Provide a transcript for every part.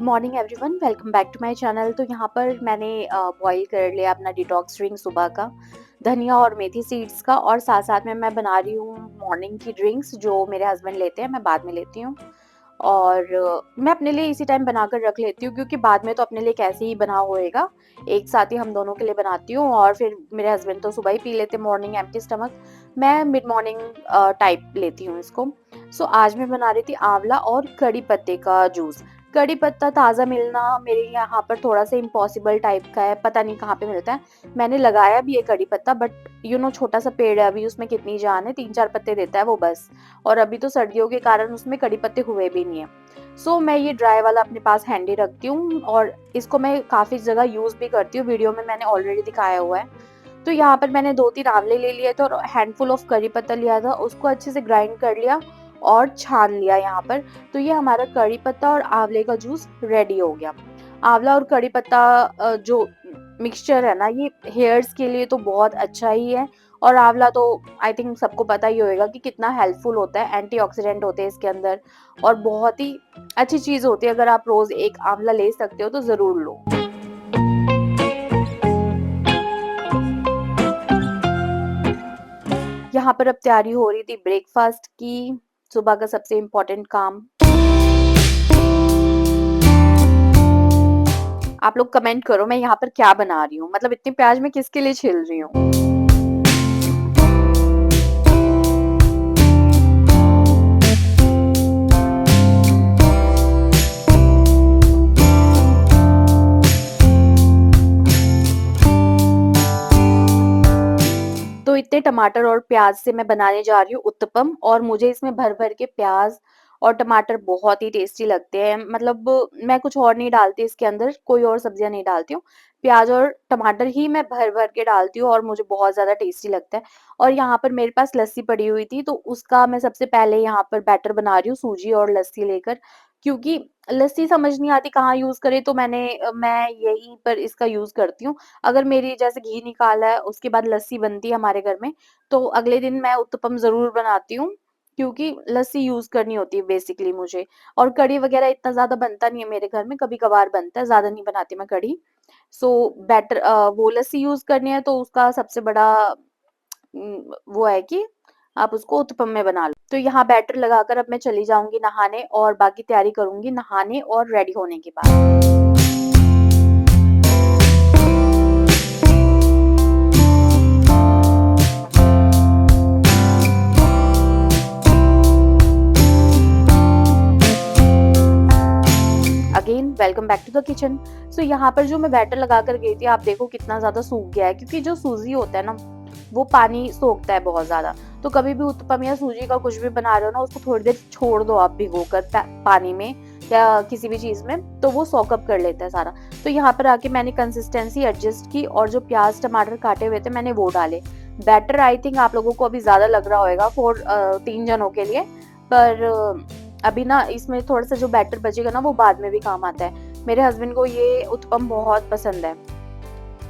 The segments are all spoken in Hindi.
Morning everyone, welcome back to my channel. तो यहाँ पर मैंने बॉईल कर लिया अपना डिटॉक्स ड्रिंक सुबह का, धनिया और मेथी सीड्स का, और साथ साथ में मैं बना रही हूँ मॉर्निंग की ड्रिंक्स जो मेरे हस्बैंड लेते हैं, मैं बाद में लेती हूँ। और मैं अपने लिए इसी टाइम बनाकर रख लेती हूँ क्योंकि बाद में तो अपने लिए कैसे ही बना होएगा, एक साथ ही हम दोनों के लिए बनाती हूँ। और फिर मेरे हस्बैंड तो सुबह ही पी लेते मॉर्निंग एम्प्टी स्टमक, मैं मिड मॉर्निंग टाइप लेती हूँ इसको। सो आज मैं बना रही थी आंवला और कड़ी पत्ते का जूस। कड़ी पत्ता ताज़ा मिलना मेरे यहाँ पर थोड़ा सा इम्पॉसिबल टाइप का है, पता नहीं कहाँ पे मिलता है। मैंने लगाया भी है कड़ी पत्ता, बट छोटा सा पेड़ है, अभी उसमें कितनी जान है, 3-4 पत्ते देता है वो बस। और अभी तो सर्दियों के कारण उसमें कड़ी पत्ते हुए भी नहीं है। सो मैं ये ड्राई वाला अपने पास हैंडी रखती हूँ और इसको मैं काफ़ी जगह यूज़ भी करती हूँ, वीडियो में मैंने ऑलरेडी दिखाया हुआ है। तो यहाँ पर मैंने 2-3 आंवले ले लिए थे और हैंडफुल ऑफ करी पत्ता लिया था, उसको अच्छे से ग्राइंड कर लिया और छान लिया यहाँ पर। तो ये हमारा कड़ी पत्ता और आंवले का जूस रेडी हो गया। आंवला और कड़ी पत्ता जो मिक्सचर है ना, ये हेयर्स के लिए तो बहुत अच्छा ही है। और आंवला तो आई थिंक सबको पता ही होगा कि कितना हेल्पफुल होता है, एंटीऑक्सीडेंट होते हैं इसके अंदर और बहुत ही अच्छी चीज़ होती है। अगर आप रोज़ एक आंवला ले सकते हो तो ज़रूर लो। यहाँ पर अब तैयारी हो रही थी ब्रेकफास्ट की, सुबह का सबसे इम्पोर्टेंट काम। आप लोग कमेंट करो मैं यहाँ पर क्या बना रही हूँ, मतलब इतनी प्याज मैं किसके लिए छील रही हूँ। तो इतने टमाटर और प्याज से मैं बनाने जा रही हूँ उत्तपम, और मुझे इसमें भर भर के प्याज और टमाटर बहुत ही टेस्टी लगते हैं। मतलब मैं कुछ और नहीं डालती इसके अंदर, कोई और सब्जियां नहीं डालती हूँ, प्याज और टमाटर ही मैं भर भर के डालती हूँ और मुझे बहुत ज़्यादा टेस्टी लगता है। और यहाँ पर मेरे पास लस्सी पड़ी हुई थी, तो उसका मैं सबसे पहले यहाँ पर बैटर बना रही हूँ सूजी और लस्सी लेकर, क्योंकि लस्सी समझ नहीं आती कहाँ यूज़ करें, तो मैं यहीं पर इसका यूज़ करती हूँ। अगर मेरी जैसे घी निकाला है उसके बाद लस्सी बनती है हमारे घर में, तो अगले दिन मैं उत्तपम ज़रूर बनाती हूँ क्योंकि लस्सी यूज़ करनी होती है बेसिकली मुझे। और कढ़ी वगैरह इतना ज़्यादा बनता नहीं है मेरे घर में, कभी-कभार बनता है, ज़्यादा नहीं बनाती मैं कढ़ी। सो वो लस्सी यूज़ करनी है तो उसका सबसे बड़ा वो है कि आप उसको उत्तपम में बना लो। तो यहाँ बैटर लगाकर अब मैं चली जाऊँगी नहाने और बाकी तैयारी करूँगी नहाने और रेडी होने के बाद। Again welcome back to the kitchen. So यहाँ पर जो मैं बैटर लगा कर गई थी, आप देखो कितना ज़्यादा सूख गया है, क्योंकि जो सूजी होता है ना वो पानी सोखता है बहुत ज़्यादा। तो कभी भी उत्तपम या सूजी का कुछ भी बना रहे हो ना, उसको थोड़ी देर छोड़ दो आप भिगो कर पानी में या किसी भी चीज़ में, तो वो सॉकअप कर लेता है सारा। तो यहाँ पर आके मैंने कंसिस्टेंसी एडजस्ट की और जो प्याज टमाटर काटे हुए थे मैंने वो डाले। बैटर आई थिंक आप लोगों को अभी ज़्यादा लग रहा होगा फॉर 3 जनों के लिए, पर अभी ना इसमें थोड़ा-सा जो बैटर बचेगा ना वो बाद में भी काम आता है। मेरे हस्बैंड को ये उत्पम बहुत पसंद है।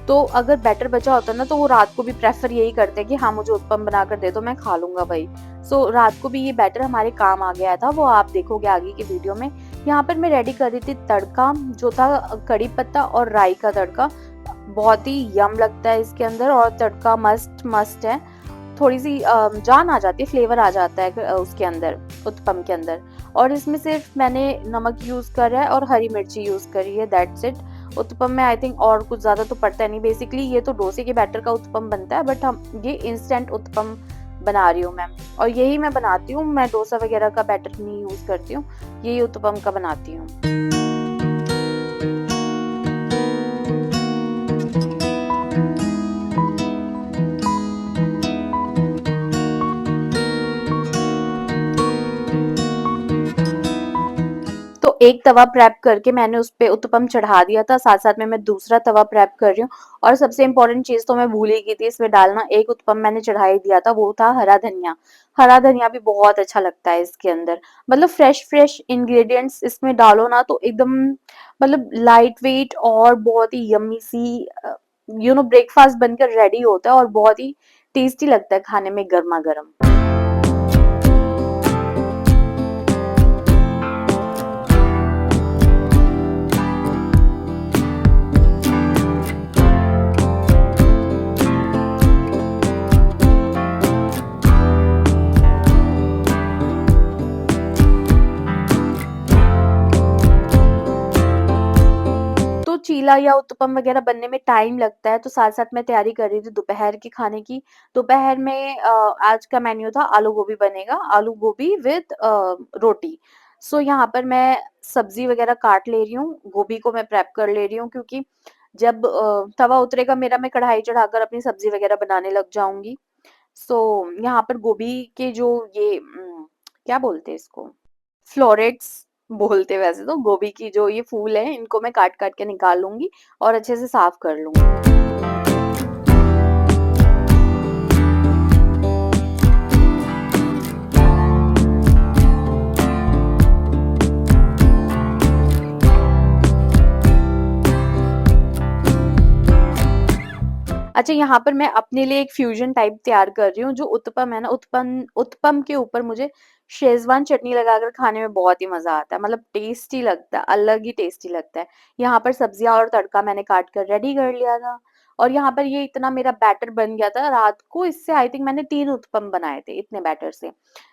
तो अगर बैटर बचा होता ना तो वो रात को भी प्रेफ़र यही करते हैं कि हाँ, मुझे उत्पम बनाकर दे दो, मैं खा लूँगा भई। सो रात को भी ये बैटर हमारे काम आ गया था, वो आप देखोगे आगे की वीडियो में। यहाँ पर मैं रेडी कर रही थी तड़का, जो था कड़ी पत्ता और राई का तड़का। बहुत ही यम लगता है इसके अंदर और तड़का मस्ट मस्ट है। थोड़ी-सी जान आ जाती है, फ्लेवर आ जाता है उसके अंदर, उत्पम के अंदर। और इसमें सिर्फ मैंने नमक यूज़ करा है और हरी मिर्ची यूज़ करी है, दैट्स इट। उत्पम में आई थिंक और कुछ ज़्यादा तो पड़ता नहीं, बेसिकली ये तो डोसे के बैटर का उत्पम बनता है, बट हम ये इंस्टेंट उत्पम बना रही हूँ मैं। और यही मैं बनाती हूँ, मैं डोसा वगैरह का बैटर नहीं यूज़ करती हूँ, यही उत्पम का बनाती हूँ। तो एक तवा प्रेप करके मैंने उस पे उत्तपम चढ़ा दिया था, साथ-साथ में मैं दूसरा तवा प्रेप कर रही हूँ। और सबसे इम्पोर्टेंट चीज़ तो मैं भूल ही गई थी इसमें डालना, एक उत्तपम मैंने चढ़ा ही दिया था, वो था हरा धनिया। हरा धनिया भी बहुत अच्छा लगता है इसके अंदर। मतलब फ्रेश-फ्रेश इंग्रीडिएंट्स इसमें डालो ना तो एकदम मतलब लाइट वेट और बहुत ही यम्मी सी ब्रेकफास्ट बनकर रेडी होता है और बहुत ही टेस्टी लगता है खाने में गरमा-गरम। चीला या उत्तपम वगैरह बनने में टाइम लगता है, तो साथ-साथ मैं तैयारी कर रही थी दोपहर के खाने की। दोपहर में आज का मेन्यू था आलू गोभी बनेगा, आलू गोभी विद रोटी। सो यहाँ पर मैं सब्ज़ी वगैरह काट ले रही हूँ, गोभी को मैं प्रेप कर ले रही हूँ क्योंकि जब तवा उतरेगा मेरा मैं कढ़ाई चढ़ाकर अपनी सब्ज़ी वगैरह बनाने लग जाऊँगी। सो यहाँ पर गोभी के जो ये क्या बोलते हैं इसको? फ्लोरेट्स बोलते हैं वैसे तो, गोभी की जो ये फूल हैं इनको मैं काट-काट के निकाल लूँगी और अच्छे से साफ कर लूँगी। अच्छा, यहाँ पर मैं अपने लिए एक फ्यूज़न टाइप तैयार कर रही हूँ, जो उत्पम है ना, उत्पम के ऊपर मुझे शेज़वान चटनी लगाकर खाने में बहुत ही मज़ा आता है, मतलब टेस्टी लगता है, अलग ही टेस्टी लगता है। यहाँ पर सब्जियाँ और तड़का मैंने काट कर रेडी कर लिया था और यहाँ पर ये इतना मेरा बैटर बन गया था रात को, इससे आई थिंक मैंने 3 उत्पम बनाए थे इतने बैटर से।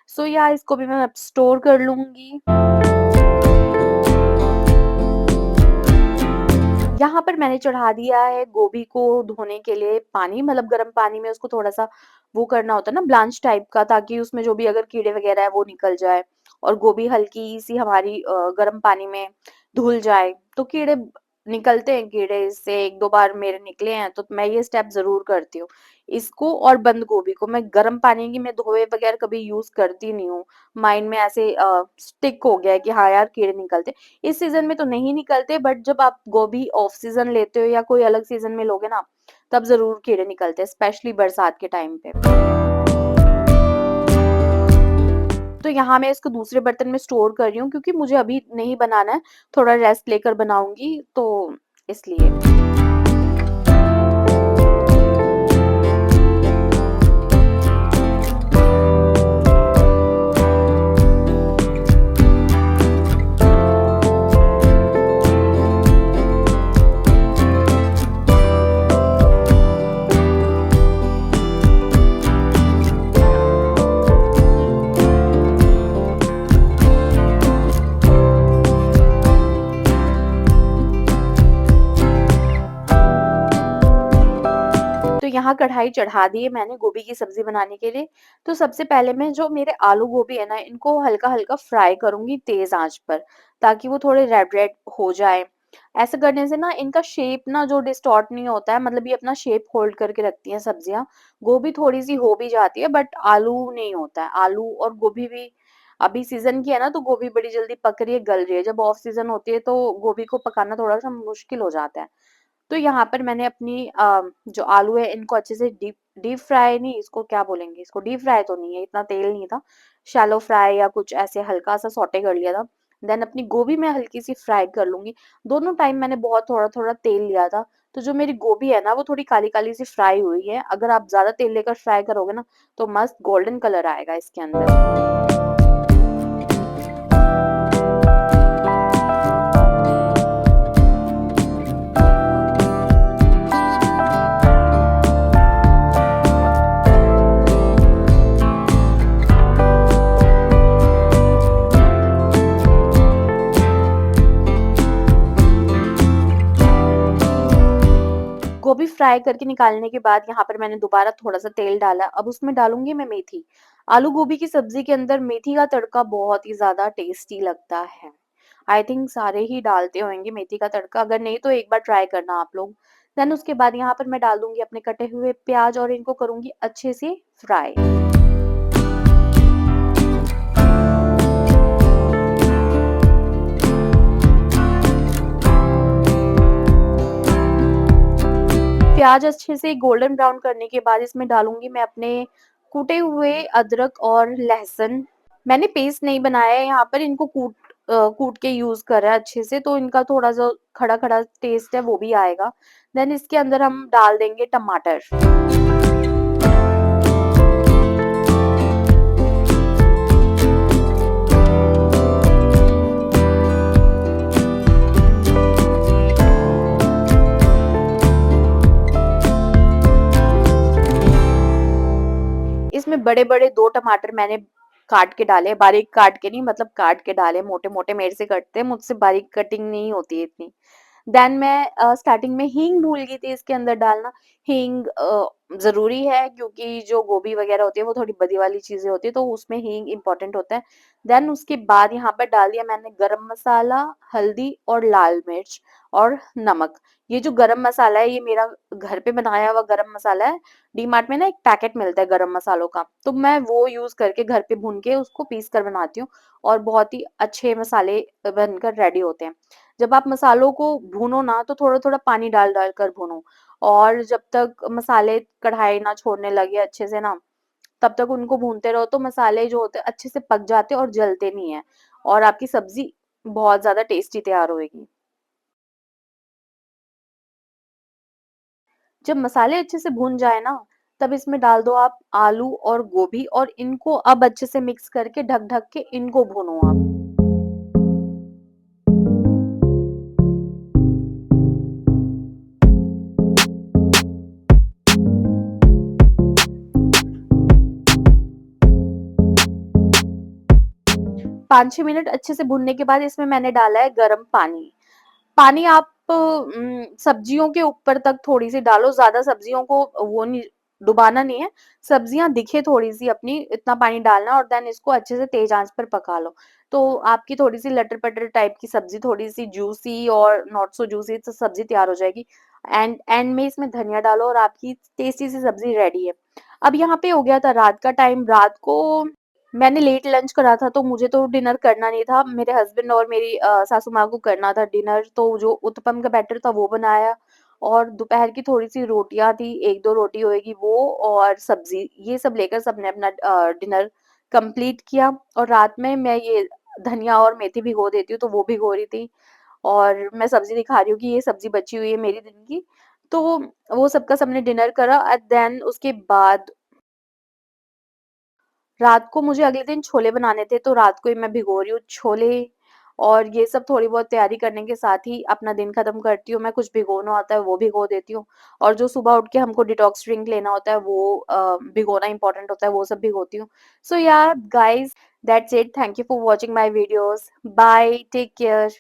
सो या इसको भी मैं अब स्टोर कर लूँगी। यहाँ पर मैंने चढ़ा दिया है गोभी को धोने के लिए पानी, मतलब गर्म पानी में उसको थोड़ा-सा वो करना होता है ना ब्लांच टाइप का, ताकि उसमें जो भी अगर कीड़े वगैरह है वो निकल जाए और गोभी हल्की-सी हमारी गर्म पानी में धुल जाए। तो कीड़े निकलते हैं, कीड़े इससे 1-2 बार मेरे निकले हैं, तो मैं ये स्टेप ज़रूर करती हूँ। इसको और बंद गोभी को मैं गर्म पानी की मैं धोए बगैर कभी यूज़ करती नहीं हूँ। माइंड में ऐसे स्टिक हो गया है कि हाँ यार, कीड़े निकलते हैं। इस सीज़न में तो नहीं निकलते, बट जब आप गोभी ऑफ सीज़न लेते हो या कोई अलग सीज़न में लोगे ना, तब ज़रूर कीड़े निकलते हैं, स्पेशली बरसात के टाइम पे। तो यहाँ मैं इसको दूसरे बर्तन में स्टोर कर रही हूँ क्योंकि मुझे अभी नहीं बनाना है, थोड़ा रेस्ट लेकर बनाऊँगी, तो इसलिए। तो यहाँ कढ़ाई चढ़ा दी है मैंने गोभी की सब्ज़ी बनाने के लिए। तो सबसे पहले मैं जो मेरे आलू गोभी है ना, इनको हल्का-हल्का फ्राई करूँगी तेज़ आँच पर, ताकि वो थोड़े रेड-रेड हो जाएँ। ऐसा करने से ना इनका शेप ना जो डिस्टॉर्ट नहीं होता है, मतलब ये अपना शेप होल्ड करके रखती हैं सब्जियाँ। गोभी थोड़ी-सी हो भी जाती है, बट आलू नहीं होता है। आलू और गोभी भी अभी सीज़न की है ना, तो गोभी बड़ी जल्दी पक रही है, गल रही है। जब ऑफ सीज़न होती है तो गोभी को पकाना थोड़ा-सा मुश्किल हो जाता है। तो यहाँ पर मैंने अपनी जो आलू है इनको अच्छे से डीप डीप फ्राई नहीं, इसको क्या बोलेंगे, इसको डीप फ्राई तो नहीं है, इतना तेल नहीं था, शैलो फ्राई या कुछ ऐसे हल्का सा सौटे कर लिया था। देन अपनी गोभी मैं हल्की सी फ्राई कर लूंगी। दोनों टाइम मैंने बहुत थोड़ा थोड़ा तेल लिया था, तो जो मेरी गोभी है ना वो थोड़ी काली काली सी फ्राई हुई है। अगर आप ज्यादा तेल लेकर फ्राई करोगे ना तो मस्त गोल्डन कलर आएगा इसके अंदर। गोभी फ्राई करके निकालने के बाद यहाँ पर मैंने दोबारा थोड़ा-सा तेल डाला, अब उसमें डालूँगी मैं मेथी। आलू गोभी की सब्ज़ी के अंदर मेथी का तड़का बहुत ही ज़्यादा टेस्टी लगता है। आई थिंक सारे ही डालते होंगे मेथी का तड़का, अगर नहीं तो एक बार ट्राई करना आप लोग। देन उसके बाद यहाँ पर मैं डाल दूँगी अपने कटे हुए प्याज़ और इनको करूँगी अच्छे से फ्राई। प्याज अच्छे से गोल्डन ब्राउन करने के बाद इसमें डालूँगी मैं अपने कूटे हुए अदरक और लहसुन। मैंने पेस्ट नहीं बनाया है यहाँ पर, इनको कूट के यूज़ करा है अच्छे से, तो इनका थोड़ा-सा खड़ा-खड़ा टेस्ट है वो भी आएगा। देन इसके अंदर हम डाल देंगे टमाटर। इसमें बड़े-बड़े 2 टमाटर मैंने काट के डाले, बारीक काट के नहीं, मतलब काट के डाले, मोटे-मोटे मेरे से कटते हैं, मुझसे बारीक कटिंग नहीं होती है इतनी। देन मैं स्टार्टिंग में हींग भूल गई थी इसके अंदर डालना। हींग ज़रूरी है क्योंकि जो गोभी वगैरह होती है वो थोड़ी बदी वाली चीज़ें होती है, तो उसमें हींग इम्पोर्टेंट होता है। देन उसके बाद यहाँ पर डाल दिया मैंने गरम मसाला, हल्दी और लाल मिर्च और नमक। ये जो गरम मसाला है ये मेरा घर पे बनाया हुआ गरम मसाला है। डीमार्ट में ना एक पैकेट मिलता है गरम मसालों का, तो मैं वो यूज़ करके घर पे भून के उसको पीस कर बनाती हूँ और बहुत ही अच्छे मसाले बनकर रेडी होते हैं। जब आप मसालों को भूनो ना तो थोड़ा-थोड़ा पानी डाल-डाल कर भूनो, और जब तक मसाले कढ़ाई ना छोड़ने लगे अच्छे से ना, तब तक उनको भूनते रहो तो मसाले जो होते हैं अच्छे से पक जाते हैं और जलते नहीं है, और आपकी सब्ज़ी बहुत ज़्यादा टेस्टी तैयार होएगी। जब मसाले अच्छे से भून जाए ना, तब इसमें डाल दो आप आलू और गोभी और इनको अब अच्छे से मिक्स करके ढक-ढक के इनको भूनो आप। 5-6 मिनट अच्छे से भूनने के बाद इसमें मैंने डाला है गरम पानी। पानी आप सब्जियों के ऊपर तक थोड़ी-सी डालो, ज़्यादा सब्जियों को वो नहीं, डुबाना नहीं है, सब्जियाँ दिखे थोड़ी-सी अपनी, इतना पानी डालना है और देन इसको अच्छे से तेज़ आँच पर पका लो। तो आपकी थोड़ी-सी लटर-पटर टाइप की सब्ज़ी, थोड़ी-सी जूसी और नॉट सो जूसी स सब्ज़ी तैयार हो जाएगी। एंड एंड में इसमें धनिया डालो और आपकी टेस्टी सी सब्ज़ी रेडी है। अब यहाँ पे हो गया था रात का टाइम, रात को मैंने लेट लंच करा था तो मुझे तो डिनर करना नहीं था। मेरे हस्बैंड और मेरी सासू माँ को करना था डिनर, तो जो उत्पम का बैटर था वो बनाया और दोपहर की थोड़ी-सी रोटियाँ थी, 1-2 रोटी होएगी वो और सब्ज़ी। ये सब लेकर सबने अपना डिनर कंप्लीट किया और रात में मैं ये धनिया और मेथी भिगो देती हूँ, तो वो भिगो रही थी और मैं सब्ज़ी दिखा रही हूँ कि ये सब्ज़ी बची हुई है मेरी दिन की। तो वो सबका सबने डिनर करा एंड देन उसके बाद रात को मुझे अगले दिन छोले बनाने थे, तो रात को ही मैं भिगो रही हूँ छोले और ये सब थोड़ी बहुत तैयारी करने के साथ ही अपना दिन खत्म करती हूँ। मैं कुछ भिगोना होता है वो भिगो देती हूँ और जो सुबह उठ के हमको डिटॉक्स ड्रिंक लेना होता है वो भिगोना इम्पोर्टेंट होता है, वो सब भिगोती हूँ। So yeah guys, that's it. Thank you for watching my videos. Bye, take care.